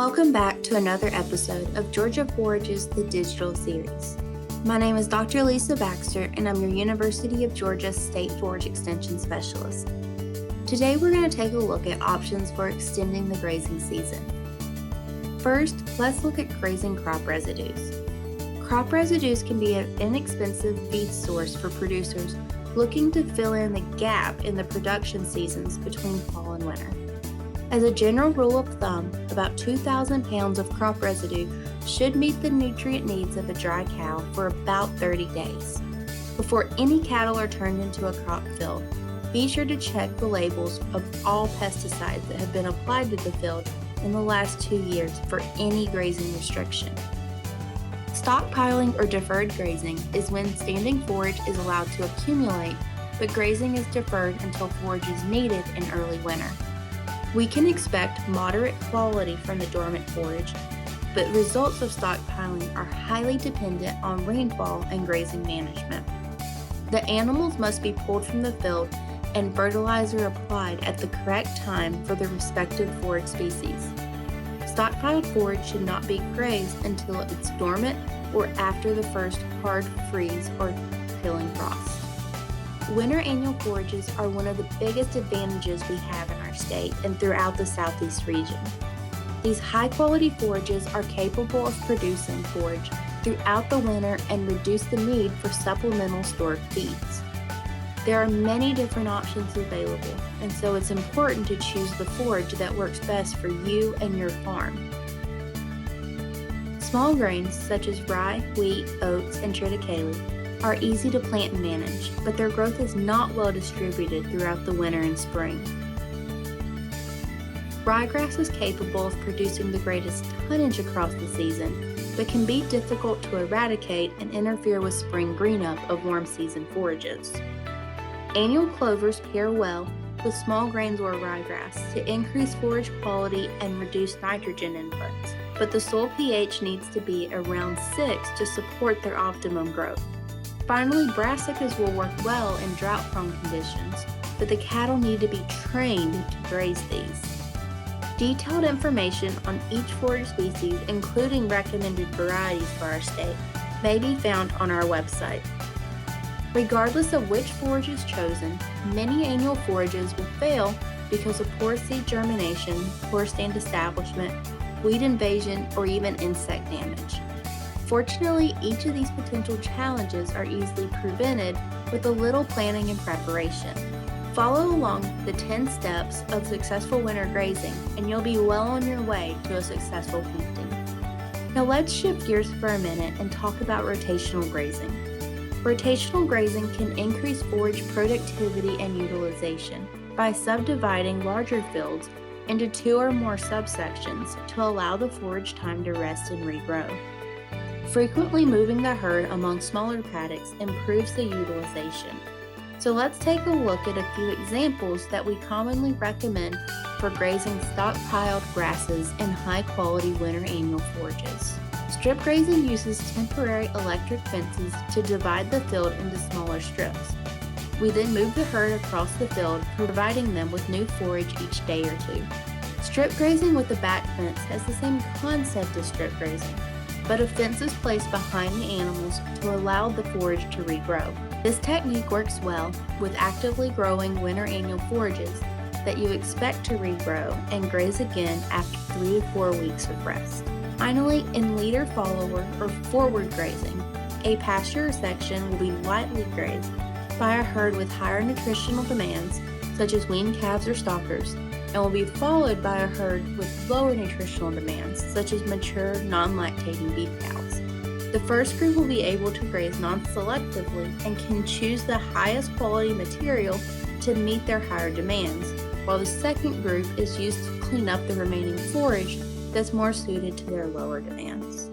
Welcome back to another episode of Georgia Forages, the digital series. My name is Dr. Lisa Baxter, and I'm your University of Georgia State Forage Extension Specialist. Today we're going to take a look at options for extending the grazing season. First, let's look at grazing crop residues. Crop residues can be an inexpensive feed source for producers looking to fill in the gap in the production seasons between fall and winter. As a general rule of thumb, about 2,000 pounds of crop residue should meet the nutrient needs of a dry cow for about 30 days. Before any cattle are turned into a crop field, be sure to check the labels of all pesticides that have been applied to the field in the last 2 years for any grazing restriction. Stockpiling or deferred grazing is when standing forage is allowed to accumulate, but grazing is deferred until forage is needed in early winter. We can expect moderate quality from the dormant forage, but results of stockpiling are highly dependent on rainfall and grazing management. The animals must be pulled from the field and fertilizer applied at the correct time for the respective forage species. Stockpiled forage should not be grazed until it's dormant or after the first hard freeze or killing frost. Winter annual forages are one of the biggest advantages we have in our state and throughout the southeast region. These high-quality forages are capable of producing forage throughout the winter and reduce the need for supplemental stored feeds. There are many different options available, and so it's important to choose the forage that works best for you and your farm. Small grains such as rye, wheat, oats, and triticale are easy to plant and manage, but their growth is not well distributed throughout the winter and spring. Ryegrass is capable of producing the greatest tonnage across the season, but can be difficult to eradicate and interfere with spring greenup of warm season forages. Annual clovers pair well with small grains or ryegrass to increase forage quality and reduce nitrogen inputs, but the soil pH needs to be around 6 to support their optimum growth. Finally, brassicas will work well in drought-prone conditions, but the cattle need to be trained to graze these. Detailed information on each forage species, including recommended varieties for our state, may be found on our website. Regardless of which forage is chosen, many annual forages will fail because of poor seed germination, poor stand establishment, weed invasion, or even insect damage. Fortunately, each of these potential challenges are easily prevented with a little planning and preparation. Follow along the 10 steps of successful winter grazing, and you'll be well on your way to a successful planting. Now let's shift gears for a minute and talk about rotational grazing. Rotational grazing can increase forage productivity and utilization by subdividing larger fields into 2 or more subsections to allow the forage time to rest and regrow. Frequently moving the herd among smaller paddocks improves the utilization. So let's take a look at a few examples that we commonly recommend for grazing stockpiled grasses in high-quality winter annual forages. Strip grazing uses temporary electric fences to divide the field into smaller strips. We then move the herd across the field, providing them with new forage each day or 2. Strip grazing with a back fence has the same concept as strip grazing, but a fence is placed behind the animals to allow the forage to regrow. This technique works well with actively growing winter annual forages that you expect to regrow and graze again after 3 to 4 weeks of rest. Finally, in leader-follower or forward grazing, a pasture section will be lightly grazed by a herd with higher nutritional demands, such as weaned calves or stockers, and will be followed by a herd with lower nutritional demands, such as mature, non-lactating beef cows. The first group will be able to graze non-selectively and can choose the highest quality material to meet their higher demands, while the second group is used to clean up the remaining forage that's more suited to their lower demands.